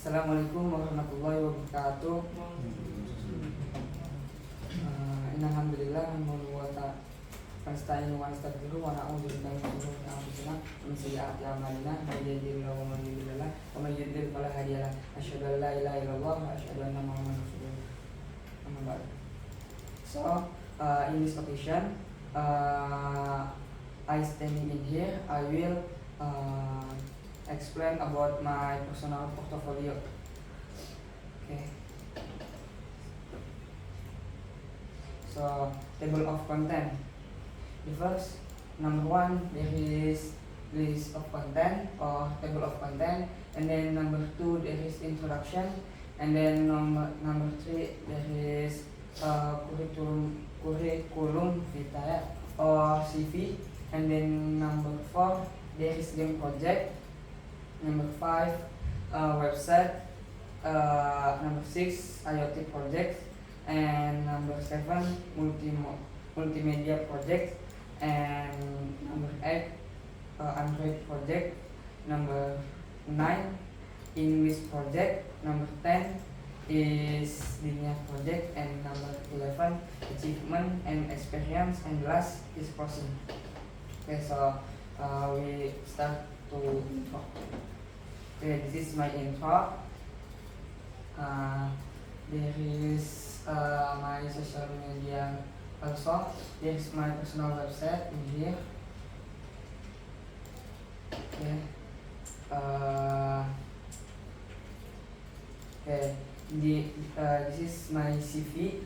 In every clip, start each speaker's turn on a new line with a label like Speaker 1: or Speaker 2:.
Speaker 1: Assalamualaikum warahmatullahi wabarakatuh. Alhamdulillah wa nasta'inu wa nastaghfiruh wa na'udzu billahi min shururi anfusina wa min sayyiati a'malina may yahdihillahu wa man yudlil wa may yudlil fala hadiya lahu asyhadu an la ilaha illallah wa asyhadu anna muhammadar rasulullah. Amma ba'd. So, in this occasion, I standing in here, I will explain about my personal portfolio. Okay. So, table of content. The first, number one, there is list of content or table of content, and then number two, there is introduction, and then number three, there is curriculum vitae or CV, and then number four, there is game project. Number 5, website. Number 6, IoT project. And number 7, multimedia project. And number 8, Android project. Number 9, English project. Number 10 is linear project. And number 11, achievement and experience. And last is person. Okay, so we start to intro. Okay, this is my intro. There is my social media also. There is my personal website in here. Okay. This is my CV.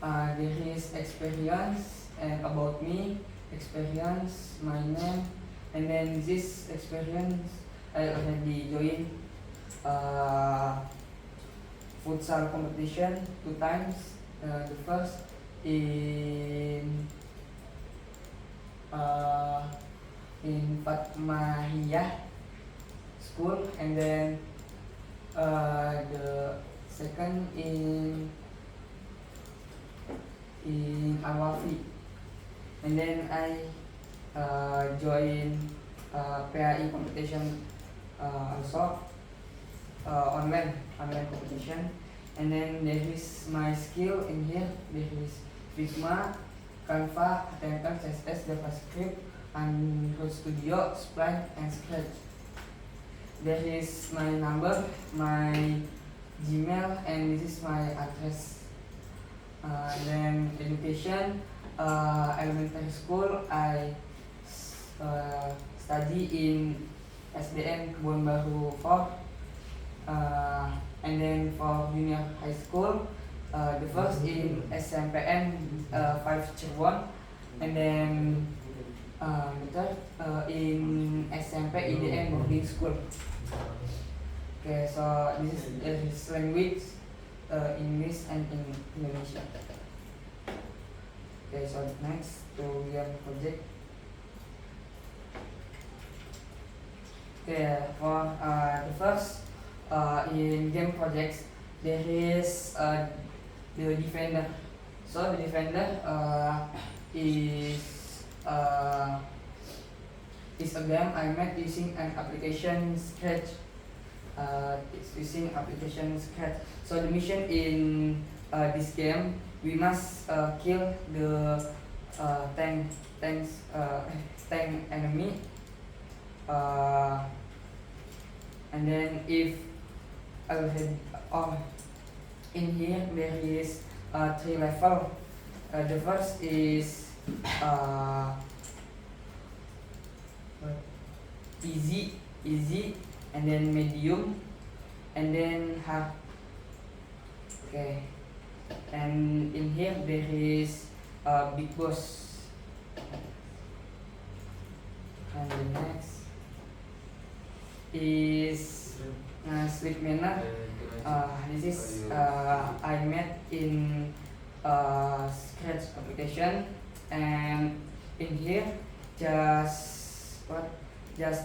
Speaker 1: There is experience and about me, experience, my name, and then this experience I already joined futsal competition 2 times. The first in Fatmahiyah school, and then the second in Al-Wafi, and then I join PAI competition also, online competition. And then there is my skill in here. There is Figma, Canva, Author, CSS, JavaScript, Android Studio, Spline, and Scratch. There is my number, my Gmail, and this is my address. Then education, elementary school, I study in SDN Kebun Baru 4, and then for junior high school, the first in SMPN 5 Cirebon, and then the third in SMP IDN boarding school. Okay, so this is language, English and in Indonesia. Okay, so next to game project. Okay, for the first in game projects, there is the defender. So the defender is a game I made using an application Scratch. It's using application Scratch. So the mission in this game, we must kill the tank enemy. And then if in here there is 3 level. The first is easy, and then medium, and then hard. Okay, and in here there is big boss. And the next is sleep manner. This is I made in Scratch application, and in here just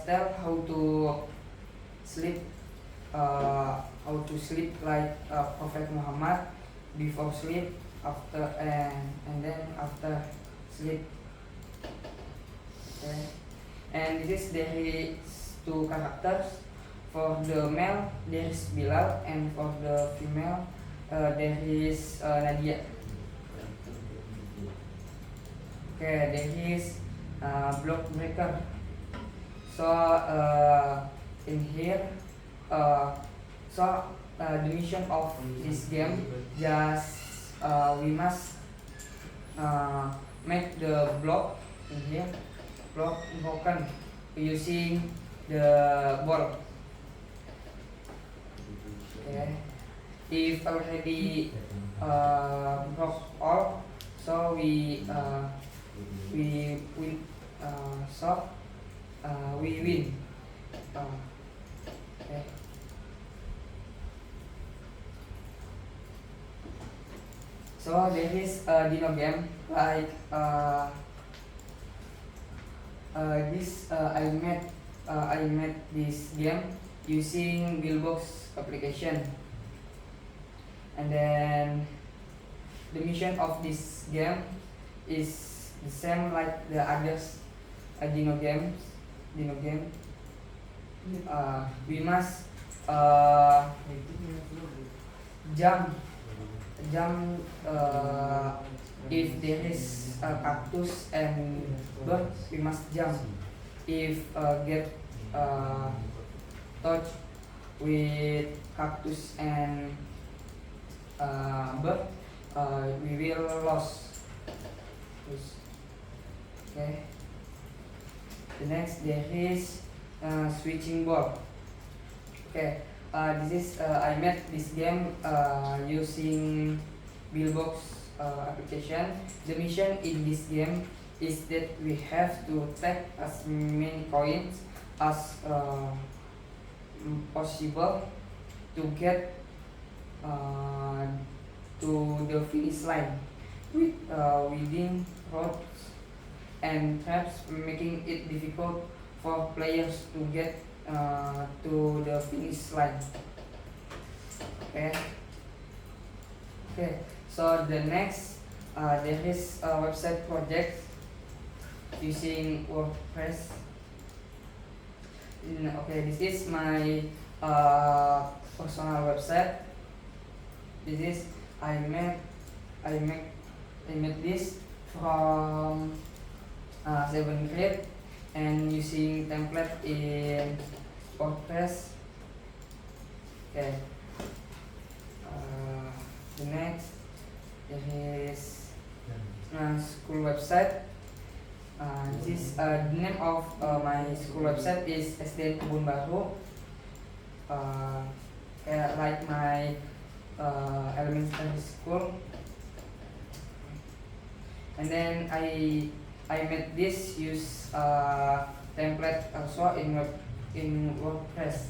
Speaker 1: tell how to sleep, like Prophet Muhammad, before sleep, after, and then after sleep. Okay. And this is there is 2 characters. For the male there is Bilal, and for the female there is Nadia. Okay, there is block breaker. So in here, the mission of this game just we must make the block in here, block broken using the ball. Okay, if already broke all, so we win. We win. Okay. So there is a Dino game like this. I made this game using Buildbox application, and then the mission of this game is the same like the others Dino game. We must jump if there is a cactus and bird, we must jump. If get touch with cactus and bird, we will lose. Okay. The next there is switching ball. Okay. This is I made this game using Buildbox application. The mission in this game is that we have to take as many coins as possible to get to the finish line with within roads and traps, making it difficult for players to get to the finish line. Okay. So the next there is a website project using WordPress. Okay, this is my personal website. This is I made this from 7th grade and using template in WordPress. Okay. The next there is school website. This is the name of my school website is SDN Kebun Baru. Like my elementary school. And then I made this use template also in WordPress.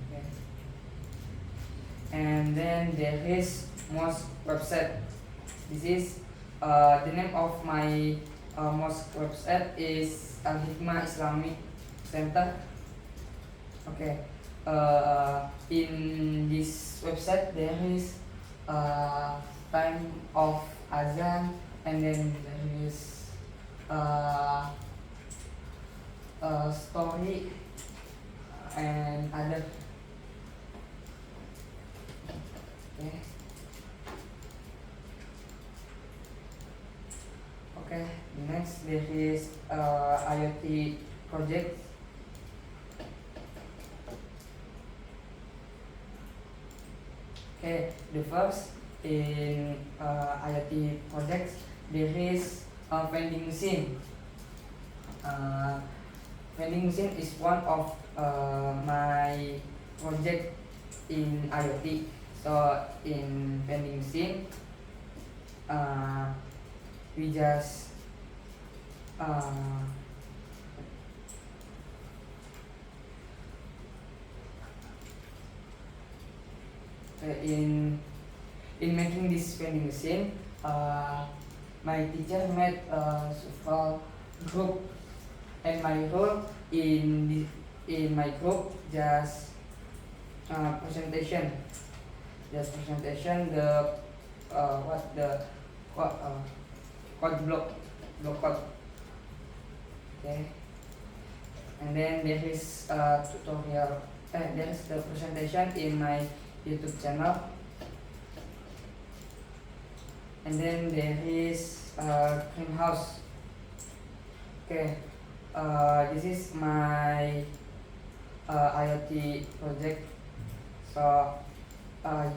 Speaker 1: Okay. And then there is mosque website. This is the name of my mosque website is Al Hikmah Islamic Center. Okay. In this website there is time of azan, and then there is story and other. Okay. Next there is IoT project. Okay, the first in IoT projects there is a vending machine. Vending machine is one of my project in IoT. So in vending machine, we just in making this vending machine, my teacher made several group, and my role in my group just presentation the code block code. Okay. And then there is a tutorial. There is the presentation in my YouTube channel. And then there is greenhouse. Okay, this is my IoT project. So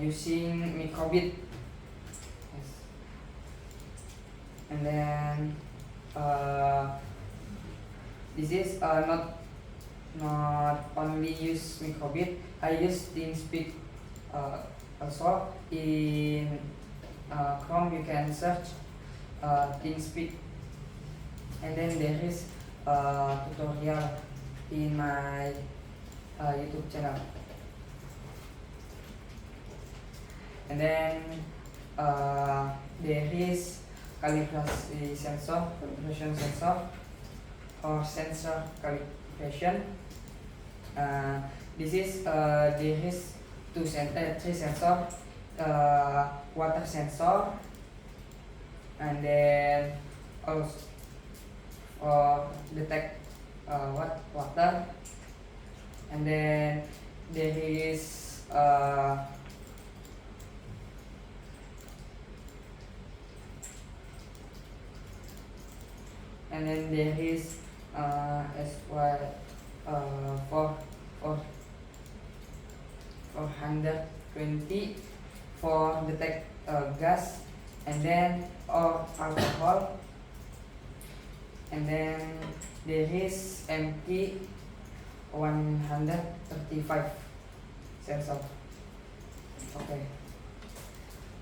Speaker 1: using microbit. Yes. And then this is not only use microbit. I use TeamSpeak also. In Chrome you can search TeamSpeak. And then there is tutorial in my YouTube channel. And then there is calibration sensor or sensor calibration. This is there is three sensor, water sensor, and then also detect water, and then there is as well 420 for detect gas, and then or alcohol. And then there is MT 135 sensor. Okay.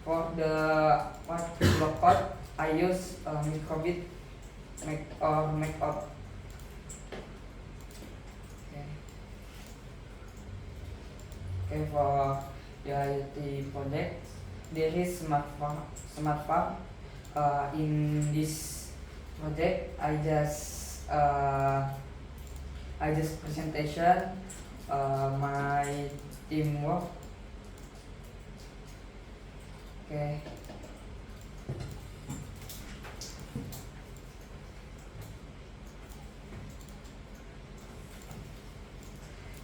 Speaker 1: For the block code, I use microbit Macop. Okay. Okay, for the IoT project, there is smart farm. In this project, I just presentation my teamwork. Okay.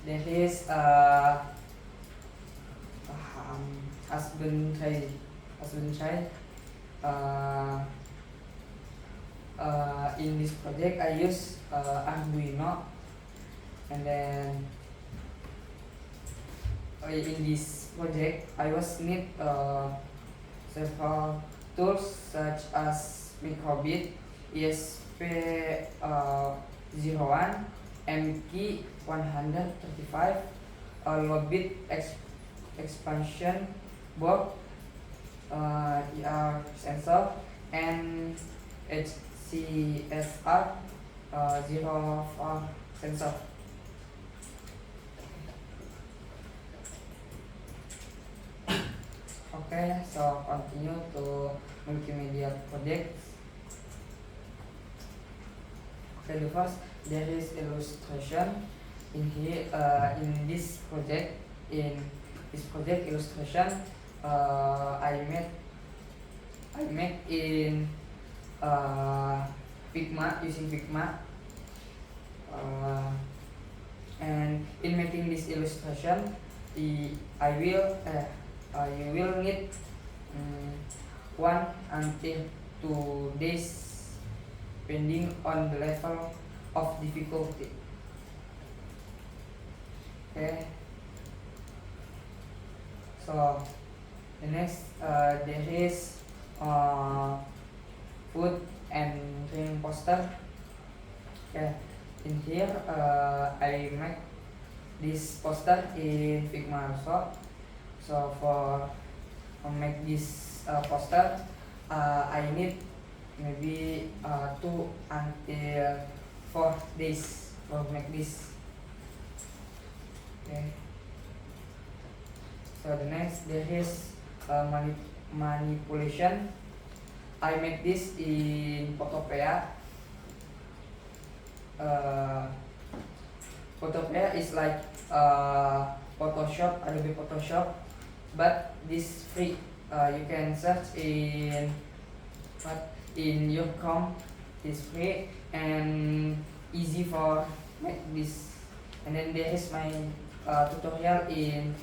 Speaker 1: There is husband child. In this project I use Arduino, and then in this project I was need several tools such as microbit, ESP01, MT135, loadbit expansion board, ER sensor, and HCSR 04 sensor. Okay, so continue to multimedia projects. Okay, the first there is illustration in here. In this project illustration, I made in Figma, using Figma, and in making this illustration, you will need 1 until 2 days, depending on the level of difficulty. Okay. So the next there is food and drink poster. Okay. In here I make this poster in Figma also. So for make this poster, I need maybe 2 until 4 days for make this. Okay. So the next there is manipulation. I make this in Photopea. Photopea is like Photoshop, Adobe Photoshop, but this free. You can search in your Chrome. It's free and easy for make this, and then there is my tutorial in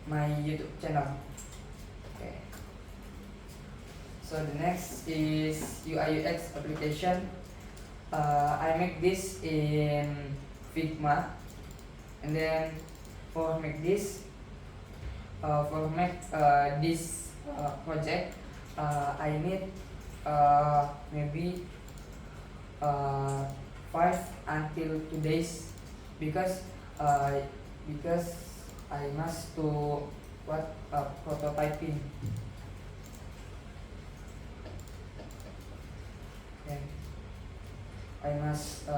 Speaker 1: my YouTube channel. Okay. So the next is UI UX application. I make this in Figma, and then for make this project, I need maybe 5 until 2 days, because I must to prototyping. Okay. I must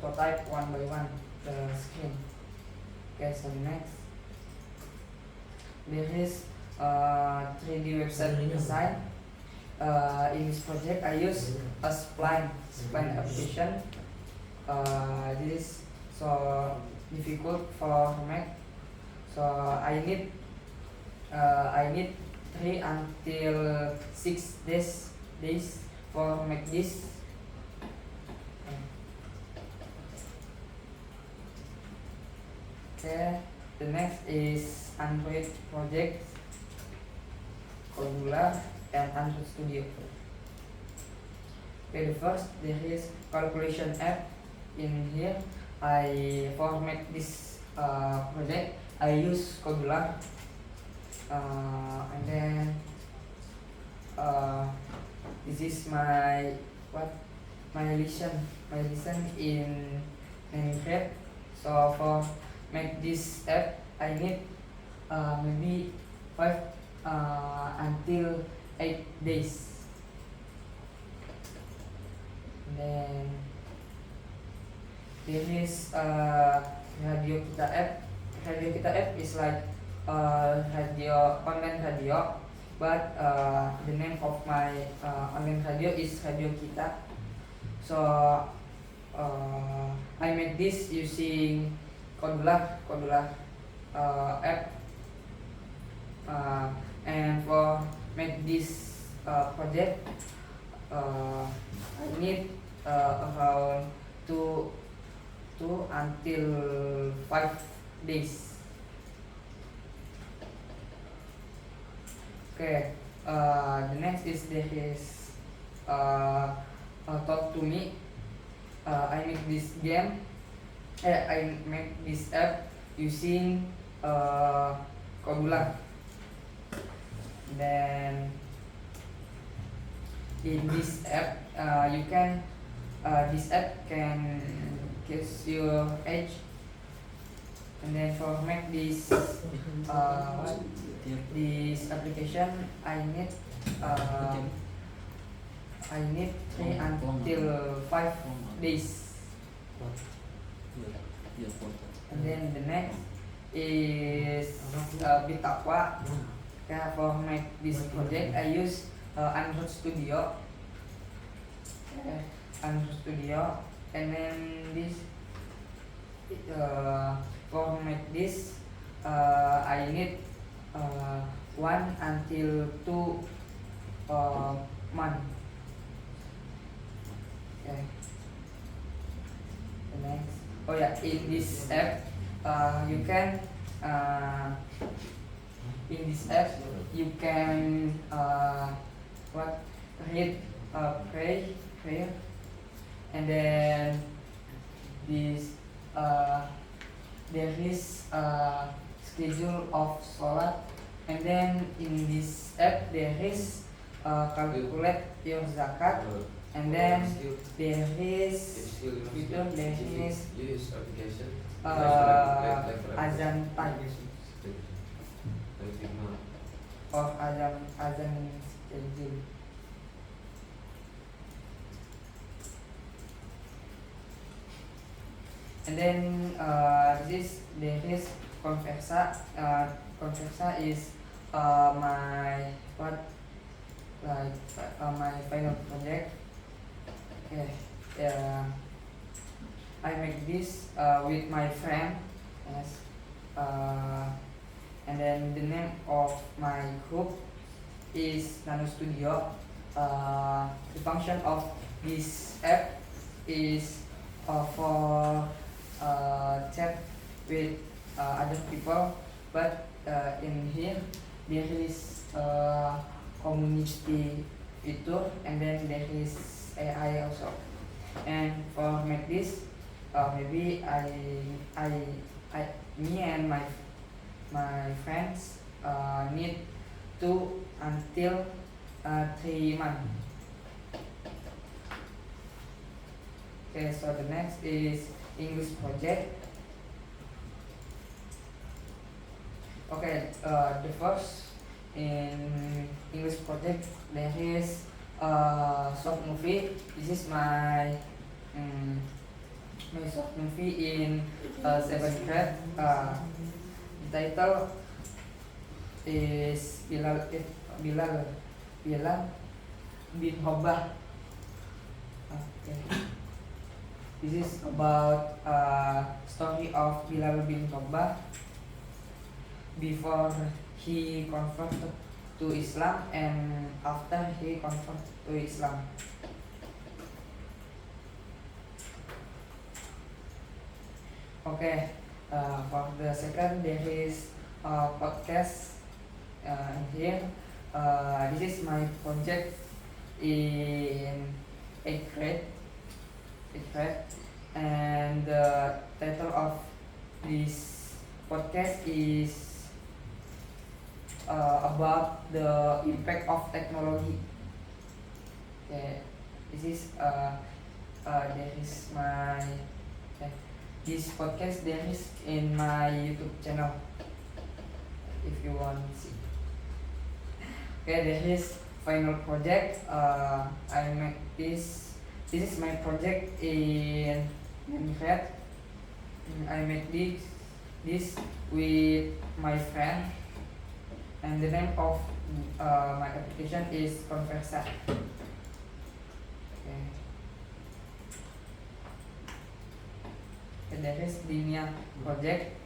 Speaker 1: prototype one by one the screen. Okay, so next there is 3D website design. In this project I use a spline application. This is so difficult for Mac, so I need 3 until 6 days for make this. Okay, the next is Android project, Angular and Android Studio. Okay, the first there is calculation app. In here I format this project. I use Angular, and then this is my lesson in Minecraft. So for make this app I need maybe 5 until 8 days. And then there is Radio Kita app. Radio Kita app is like online radio, but the name of my online radio is Radio Kita. So I made this using Angular app, and for make this project I need around 2 until 5 days. Okay, the next is there is Talk to Me. I make this game. I make this app using Angular. Then in this app you can this app can guess your age, and then for make this application I need 3 until 5 days. And then the next is Bitaqwa. Yeah, for make this project I use Android Studio. Android Studio, and then this for make this I need 1 until 2 months. Okay. The next, in this app you can read prayer, and then this there is schedule of sholat, and then in this app there is calculate your zakat, and then there is azan time or azan schedule. And then there is Conversa. Conversa is my my final project. Okay, I make this with my friend. Yes, and then the name of my group is Nano Studio. The function of this app is for chat with other people, but in here there is community feature, and then there is AI also. And for make this, maybe me and my friends need 2 until 3 months. Okay, so the next is English project. Okay, the first in English project there is short movie. This is my short movie in 7th grade. The title is Bilal bin Hobah. Okay. This is about story of Bilal bin Hobah before he converted to Islam and after he converted to Islam. Okay, for the second there is podcast here. This is my project in 8th grade, and the title of this podcast is about the impact of technology. Okay, this is there is my this podcast there is in my YouTube channel if you want to see. Okay, there is final project. I make this. This is my project in Minecraft. I make this with my friend, and the name of my application is Conversa. Okay. And there is Dinia project.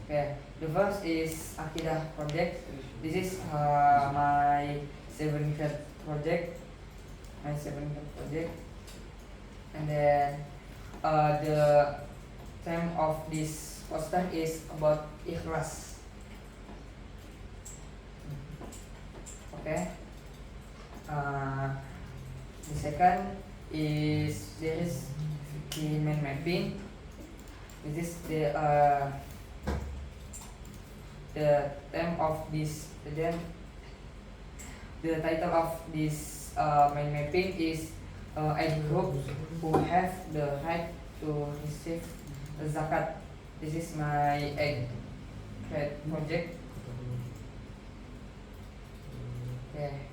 Speaker 1: Okay, the first is Akidah project. This is my 7th grade project. And then the theme of this poster is about ikhlas. Okay. The second is there is the main mapping. This is the theme of this. Then the title of this main mapping is age groups who have the right to receive zakat. This is my 8th grade project. Okay,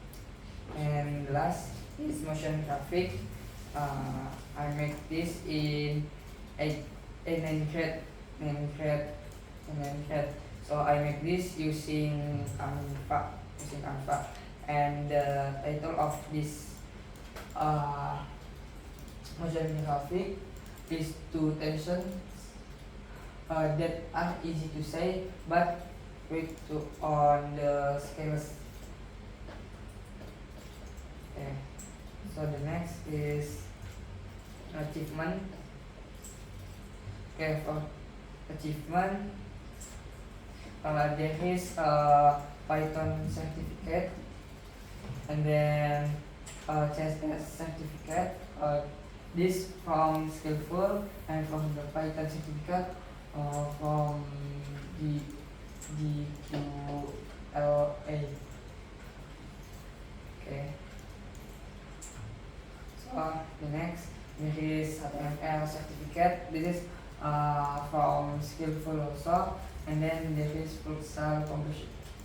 Speaker 1: and last is motion graphic. I make this in 9th grade. So I make this using Canva. And the title of this motion graphic is 2 tensions that are easy to say but quick to on the scales. Okay. So the next is achievement. Okay, for achievement there is a Python certificate, and then CSS certificate. This from Skillful, and from the Python certificate from DQLA. Okay. So the next there is HTML certificate. This is from Skillful also, and then there is futsal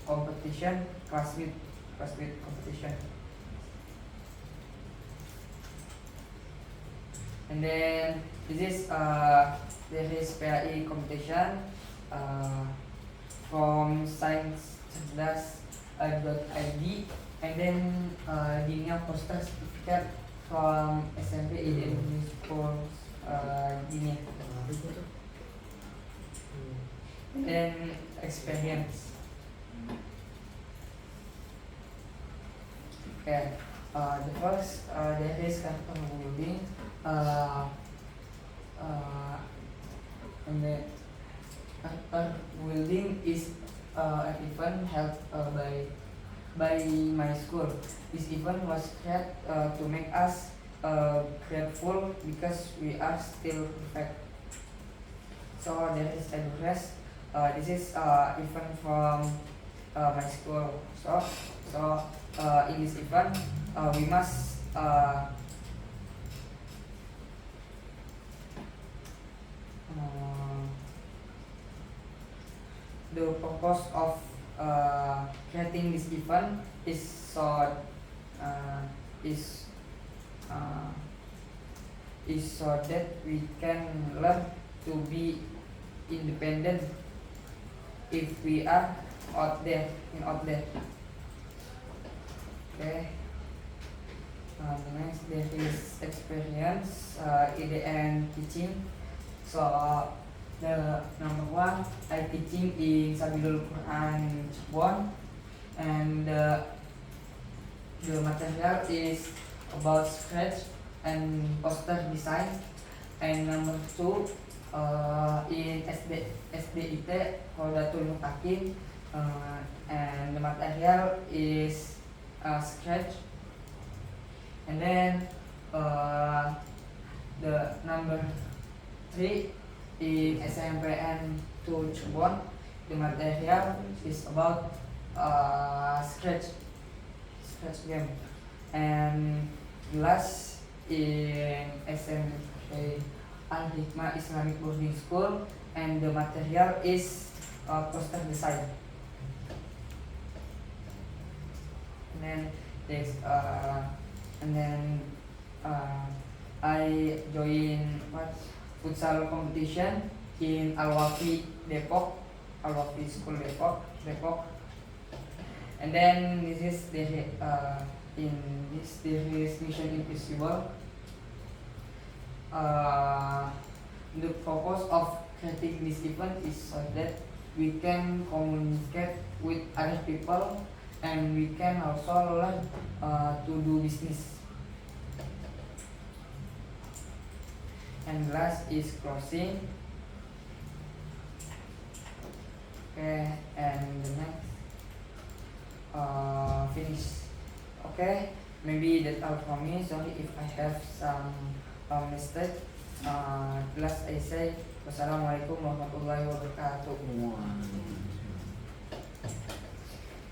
Speaker 1: competition, classmate competition. And then this is there is PAI competition from science.id, and then Dinia poster certificate from SMP English School Dinia. And then experience. Okay, the first there is character building. uh, uh, and the building is an event held by my school. This event was created to make us grateful because we are still perfect. So there is a rest. This is event from my school. So in this event we must the purpose of creating this event is uh, is uh, is so that we can learn to be independent if we are out there. Okay. Next there is experience in the end teaching. So the number one, I teaching in Sabilul Quran Cirebon, and the material is about scratch and poster design. And number two, in SDIT Rodatul Mutakin, and the material is scratch. And then the number three, in SMPN 2 Cirebon, the material is about scratch game. And last, in SMP Al Hikmah Islamic Boarding School, and the material is poster design. And then this I join futsal competition in Al-Wafi Depok, Al-Wafi School Depok. And then this is in this there is Mission Impossible. The purpose of creating this event is so that we can communicate with other people, and we can also learn to do business. And last is closing. Okay, and the next finish. Okay, maybe that's all from me. Sorry if I have some mistake. Last I say, wassalamualaikum warahmatullahi wabarakatuh.